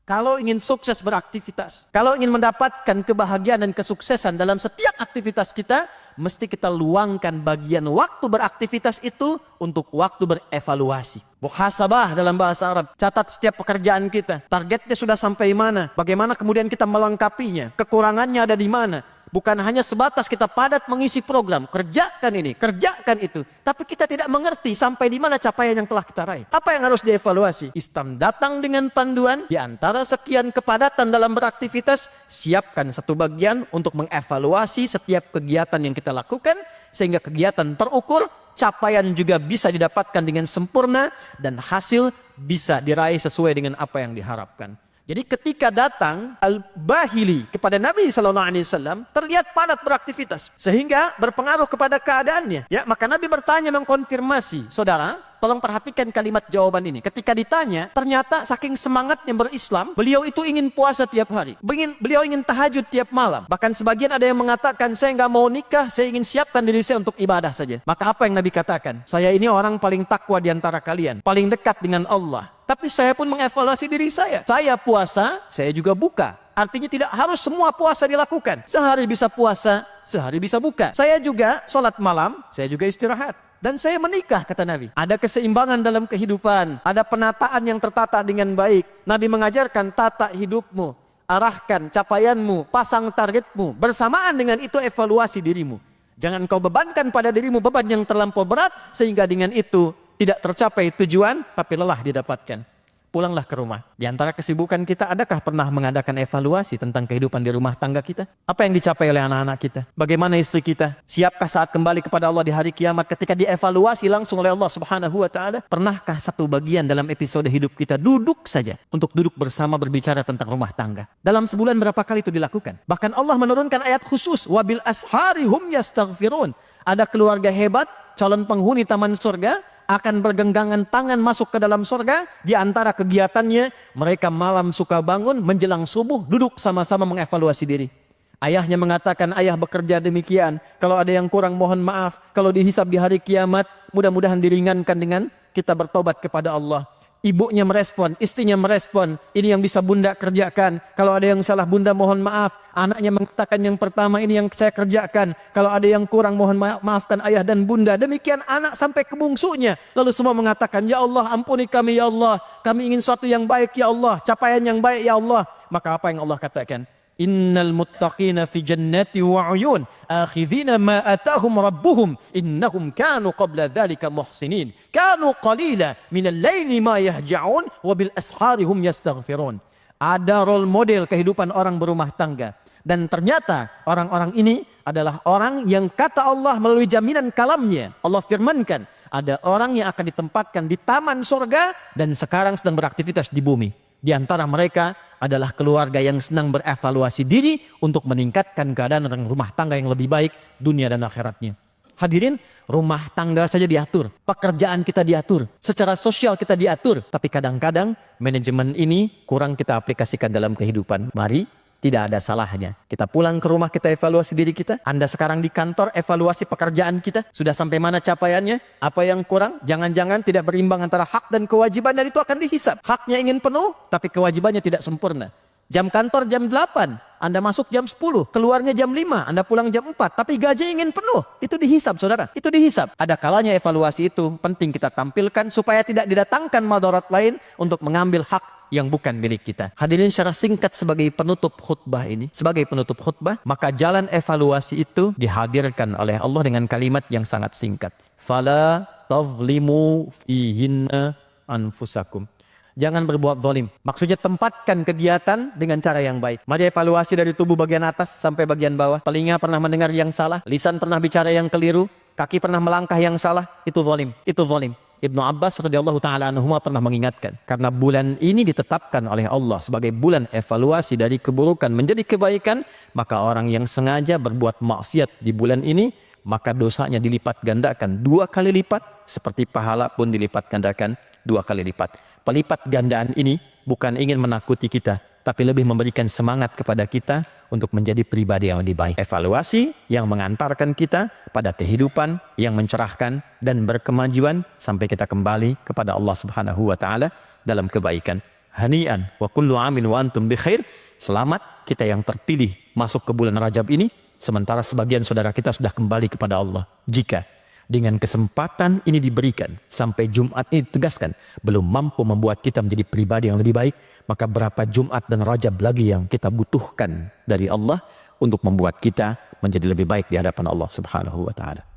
Kalau ingin sukses beraktivitas, kalau ingin mendapatkan kebahagiaan dan kesuksesan dalam setiap aktivitas kita, mesti kita luangkan bagian waktu beraktivitas itu untuk waktu berevaluasi. Muhasabah dalam bahasa Arab, catat setiap pekerjaan kita, targetnya sudah sampai mana, bagaimana kemudian kita melengkapinya, kekurangannya ada di mana. Bukan hanya sebatas kita padat mengisi program, kerjakan ini, kerjakan itu. Tapi kita tidak mengerti sampai di mana capaian yang telah kita raih. Apa yang harus dievaluasi? Islam datang dengan panduan, di antara sekian kepadatan dalam beraktivitas, siapkan satu bagian untuk mengevaluasi setiap kegiatan yang kita lakukan, sehingga kegiatan terukur, capaian juga bisa didapatkan dengan sempurna, dan hasil bisa diraih sesuai dengan apa yang diharapkan. Jadi ketika datang Al-Bahili kepada Nabi SAW, terlihat padat beraktivitas sehingga berpengaruh kepada keadaannya. Ya, maka Nabi bertanya mengkonfirmasi, saudara, tolong perhatikan kalimat jawaban ini. Ketika ditanya, ternyata saking semangatnya berislam, beliau itu ingin puasa tiap hari. Beliau ingin tahajud tiap malam. Bahkan sebagian ada yang mengatakan, saya nggak mau nikah, saya ingin siapkan diri saya untuk ibadah saja. Maka apa yang Nabi katakan? Saya ini orang paling takwa di antara kalian, paling dekat dengan Allah. Tapi saya pun mengevaluasi diri saya. Saya puasa, saya juga buka. Artinya tidak harus semua puasa dilakukan. Sehari bisa puasa, sehari bisa buka. Saya juga sholat malam, saya juga istirahat. Dan saya menikah, kata Nabi. Ada keseimbangan dalam kehidupan. Ada penataan yang tertata dengan baik. Nabi mengajarkan tata hidupmu. Arahkan capaianmu, pasang targetmu. Bersamaan dengan itu evaluasi dirimu. Jangan kau bebankan pada dirimu beban yang terlampau berat, sehingga dengan itu tidak tercapai tujuan, tapi lelah didapatkan. Pulanglah ke rumah. Di antara kesibukan kita, adakah pernah mengadakan evaluasi tentang kehidupan di rumah tangga kita? Apa yang dicapai oleh anak-anak kita? Bagaimana istri kita? Siapkah saat kembali kepada Allah di hari kiamat ketika dievaluasi langsung oleh Allah Subhanahu wa Ta'ala? Pernahkah satu bagian dalam episode hidup kita duduk saja untuk duduk bersama berbicara tentang rumah tangga? Dalam sebulan berapa kali itu dilakukan? Bahkan Allah menurunkan ayat khusus, wabil ashari hum yastaghfirun. Ada keluarga hebat, calon penghuni taman surga, akan bergenggangan tangan masuk ke dalam surga. Di antara kegiatannya, mereka malam suka bangun menjelang subuh, duduk sama-sama mengevaluasi diri. Ayahnya mengatakan, ayah bekerja demikian, kalau ada yang kurang mohon maaf, kalau dihisab di hari kiamat, mudah-mudahan diringankan dengan kita bertobat kepada Allah. Ibunya merespon, istrinya merespon, ini yang bisa bunda kerjakan. Kalau ada yang salah bunda mohon maaf. Anaknya mengatakan yang pertama, ini yang saya kerjakan. Kalau ada yang kurang mohon maafkan ayah dan bunda. Demikian anak sampai ke bungsunya. Lalu semua mengatakan, ya Allah ampuni kami ya Allah. Kami ingin sesuatu yang baik ya Allah. Capaian yang baik ya Allah. Maka apa yang Allah katakan? Innal muttaqina fi jannati wa uyun akhidhina ma atahum rabbuhum innahum kanu qabla dhalika muhsinin kanu qalila minal laili ma yahja'un wa bil ashari hum yastaghfirun. Ada role model kehidupan orang berumah tangga, dan ternyata orang-orang ini adalah orang yang kata Allah melalui jaminan kalamnya. Allah firmankan, ada orang yang akan ditempatkan di taman surga dan sekarang sedang beraktivitas di bumi. Di antara mereka adalah keluarga yang senang berevaluasi diri untuk meningkatkan keadaan rumah tangga yang lebih baik dunia dan akhiratnya. Hadirin, rumah tangga saja diatur, pekerjaan kita diatur, secara sosial kita diatur, tapi kadang-kadang manajemen ini kurang kita aplikasikan dalam kehidupan. Mari, tidak ada salahnya kita pulang ke rumah, kita evaluasi diri kita. Anda sekarang di kantor, evaluasi pekerjaan kita, sudah sampai mana capaiannya, apa yang kurang, jangan-jangan tidak berimbang antara hak dan kewajiban, dan itu akan dihisab. Haknya ingin penuh, tapi kewajibannya tidak sempurna. Jam kantor jam 8, Anda masuk jam 10, keluarnya jam 5, Anda pulang jam 4, tapi gaji ingin penuh. Itu dihisab, saudara. Itu dihisab. Ada kalanya evaluasi itu penting kita tampilkan supaya tidak didatangkan madarat lain untuk mengambil hak yang bukan milik kita. Hadirin, secara singkat sebagai penutup khutbah ini, maka jalan evaluasi itu dihadirkan oleh Allah dengan kalimat yang sangat singkat. Fala tazlimu fihinna anfusakum. Jangan berbuat zalim. Maksudnya tempatkan kegiatan dengan cara yang baik. Mari evaluasi dari tubuh bagian atas sampai bagian bawah. Telinga pernah mendengar yang salah, lisan pernah bicara yang keliru, kaki pernah melangkah yang salah, itu zalim. Itu zalim. Ibnu Abbas radhiyallahu taala anhuma pernah mengingatkan, karena bulan ini ditetapkan oleh Allah sebagai bulan evaluasi dari keburukan menjadi kebaikan, maka orang yang sengaja berbuat maksiat di bulan ini, maka dosanya dilipat gandakan 2 kali lipat, seperti pahala pun dilipat gandakan 2 kali lipat. Pelipat gandaan ini bukan ingin menakuti kita, tapi lebih memberikan semangat kepada kita untuk menjadi pribadi yang lebih baik. Evaluasi yang mengantarkan kita pada kehidupan yang mencerahkan dan berkemajuan sampai kita kembali kepada Allah Subhanahu wa Ta'ala dalam kebaikan. hani'an wa kullu amin wa antum bi khair. Selamat kita yang terpilih masuk ke bulan Rajab ini, sementara sebagian saudara kita sudah kembali kepada Allah. Jika dengan kesempatan ini diberikan sampai Jumat ini ditegaskan belum mampu membuat kita menjadi pribadi yang lebih baik, maka berapa Jumat dan Rajab lagi yang kita butuhkan dari Allah untuk membuat kita menjadi lebih baik di hadapan Allah Subhanahu wa taala.